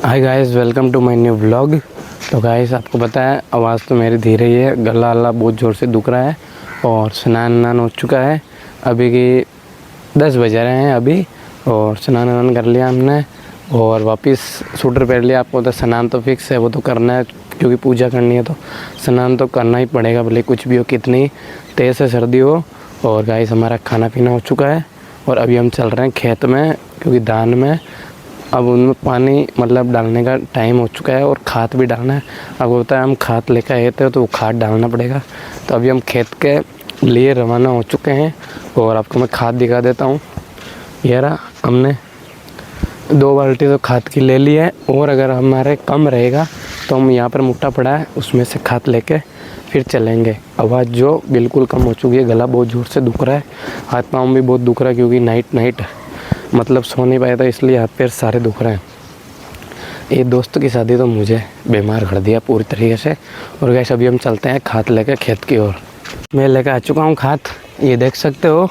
Hi guys, welcome to my new vlog. तो guys आपको पता है आवाज़ तो मेरी धीरे ही है, गला अल्ला बहुत ज़ोर से दुख रहा है और स्नान हो चुका है। अभी की 10 बज रहे हैं अभी और स्नान कर लिया हमने और वापस सूटर पहन लिया। आपको तो स्नान तो फिक्स है, वो तो करना है क्योंकि पूजा करनी है तो स्नान तो करना ही पड़ेगा, भले कुछ भी हो, कितनी तेज़ से सर्दी हो। और गाइस हमारा खाना पीना हो चुका है और अभी हम चल रहे हैं खेत में क्योंकि धान में अब उनमें पानी मतलब डालने का टाइम हो चुका है और खाद भी डालना है। अब होता है हम खाद लेकर आए थे तो वो खाद डालना पड़ेगा। तो अभी हम खेत के लिए रवाना हो चुके हैं और आपको मैं खाद दिखा देता हूँ। ये रहा, हमने 2 बाल्टी तो खाद की ले ली है और अगर हमारे कम रहेगा तो हम यहाँ पर मुट्ठा पड़ा है उसमें से खाद लेके फिर चलेंगे। आवाज़ जो बिल्कुल कम हो चुकी है, गला बहुत ज़ोर से दुख रहा है, हाथ पाँव भी बहुत दुख रहा है क्योंकि नाइट मतलब सो नहीं पाया था इसलिए हाथ पैर सारे दुख रहे हैं। ये दोस्त की शादी तो मुझे बीमार कर दिया पूरी तरीके से। और गैस अभी हम चलते हैं खाद लेकर खेत की ओर। मैं लेकर आ चुका हूँ खाद, ये देख सकते हो।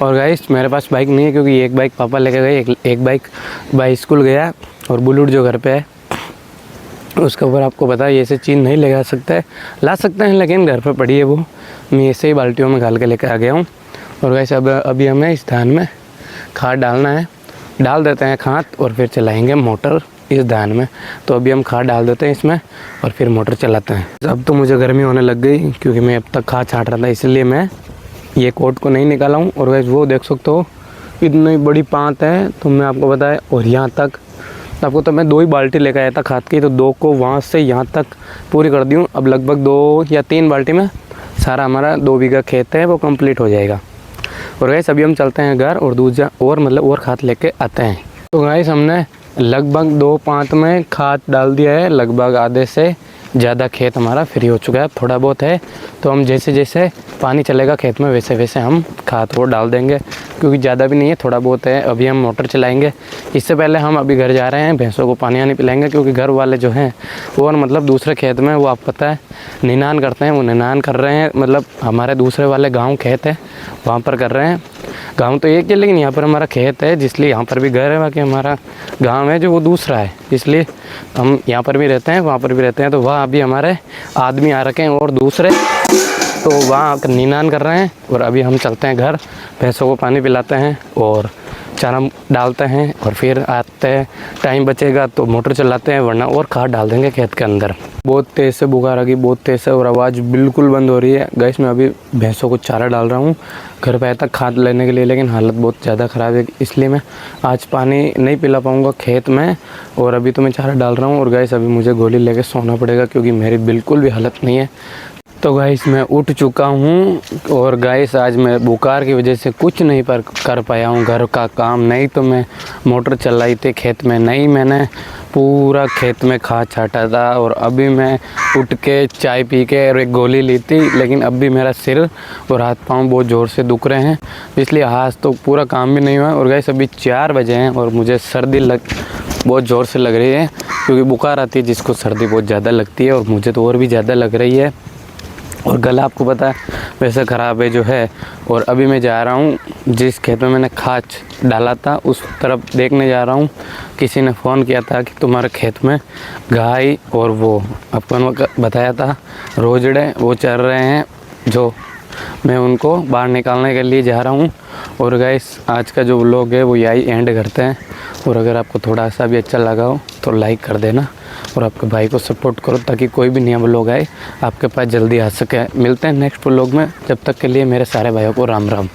और गैस मेरे पास बाइक नहीं है क्योंकि एक बाइक पापा लेके गए, एक बाइक भाई स्कूल गया और बुलेट जो घर पे है उसके ऊपर आपको पता है ये से चीज़ नहीं लगा सकते, ला सकते हैं लेकिन घर पर पड़ी है वो, मैं ऐसे ही बाल्टियों में घाल के लेकर आ गया हूँ। और गैस अभी हमें इस धान में खाद डालना है, डाल देते हैं खाद और फिर चलाएंगे मोटर इस धान में। तो अभी हम खाद डाल देते हैं इसमें और फिर मोटर चलाते हैं। अब तो मुझे गर्मी होने लग गई क्योंकि मैं अब तक खाद छाट रहा था इसलिए मैं ये कोट को नहीं निकाला हूँ। और वैसे वो देख सकते हो इतनी बड़ी पाँत है तो मैं आपको बताया। और यहाँ तक आपको तो मैं 2 ही बाल्टी लेकर आया था खाद की, तो 2 को वहाँ से यहाँ तक पूरी कर दी हूँ। अब लगभग 2 या 3 बाल्टी में सारा हमारा 2 बीघा खेत है वो कंप्लीट हो जाएगा। और गाइस अभी हम चलते हैं घर और दूसरा और खाद लेके आते हैं। तो गाइस हमने लगभग 2 पाँत में खाद डाल दिया है, लगभग आधे से ज़्यादा खेत हमारा फ्री हो चुका है। थोड़ा बहुत है तो हम जैसे जैसे पानी चलेगा खेत में वैसे वैसे हम खाद वो डाल देंगे क्योंकि ज़्यादा भी नहीं है, थोड़ा बहुत है। अभी हम मोटर चलाएंगे। इससे पहले हम अभी घर जा रहे हैं, भैंसों को पानी आनी पिलाएंगे क्योंकि घर वाले जो हैं वो मतलब दूसरे खेत में वो आप पता है निनान करते हैं, वो निनान कर रहे हैं। मतलब हमारे दूसरे वाले गाँव खेत है वहाँ पर कर रहे हैं। गांव तो एक है लेकिन यहाँ पर हमारा खेत है जिसलिए यहाँ पर भी घर है, बाकी हमारा गांव है जो वो दूसरा है इसलिए हम यहाँ पर भी रहते हैं वहाँ पर भी रहते हैं। तो वहाँ अभी हमारे आदमी आ रखे हैं और दूसरे तो वहाँ निनान कर रहे हैं। और अभी हम चलते हैं घर, भैंसों को पानी पिलाते हैं और चारा डालते हैं और फिर आते हैं, टाइम बचेगा तो मोटर चलाते हैं वरना और खाद डाल देंगे खेत के अंदर। बहुत तेज़ से बुखार आ गई, बहुत तेज़ से, और आवाज़ बिल्कुल बंद हो रही है। गैस मैं अभी भैंसों को चारा डाल रहा हूँ घर पे आया था खाद लेने के लिए, लेकिन हालत बहुत ज़्यादा ख़राब है इसलिए मैं आज पानी नहीं पिला पाऊँगा खेत में। और अभी तो मैं चारा डाल रहा हूँ और गैस अभी मुझे गोली लेके सोना पड़ेगा क्योंकि मेरी बिल्कुल भी हालत नहीं है। तो गाइस मैं उठ चुका हूँ और गाइस आज मैं बुखार की वजह से कुछ नहीं कर पाया हूँ घर का काम। नहीं तो मैं मोटर चलाई थी खेत में, नहीं मैंने पूरा खेत में खाद छाटा था। और अभी मैं उठ के चाय पी के और एक गोली ली थी, लेकिन अब भी मेरा सिर और हाथ पाँव बहुत ज़ोर से दुख रहे हैं इसलिए आज तो पूरा काम भी नहीं हुआ। और गाइस अभी 4 बजे हैं और मुझे सर्दी बहुत ज़ोर से लग रही है क्योंकि बुखार आती है जिसको सर्दी बहुत ज़्यादा लगती है और मुझे तो और भी ज़्यादा लग रही है। और गला आपको पता है वैसे ख़राब है जो है। और अभी मैं जा रहा हूँ जिस खेत में मैंने खाद डाला था उस तरफ देखने जा रहा हूँ। किसी ने फ़ोन किया था कि तुम्हारे खेत में गाय और वो अपन बताया था रोजड़े वो चल रहे हैं, जो मैं उनको बाहर निकालने के लिए जा रहा हूँ। और गाइस आज का जो व्लॉग है वो यही एंड करते हैं। और अगर आपको थोड़ा सा भी अच्छा लगा हो तो लाइक कर देना और आपके भाई को सपोर्ट करो ताकि कोई भी नया व्लॉग आए आपके पास जल्दी आ सके। मिलते हैं नेक्स्ट व्लॉग में, जब तक के लिए मेरे सारे भाइयों को राम राम।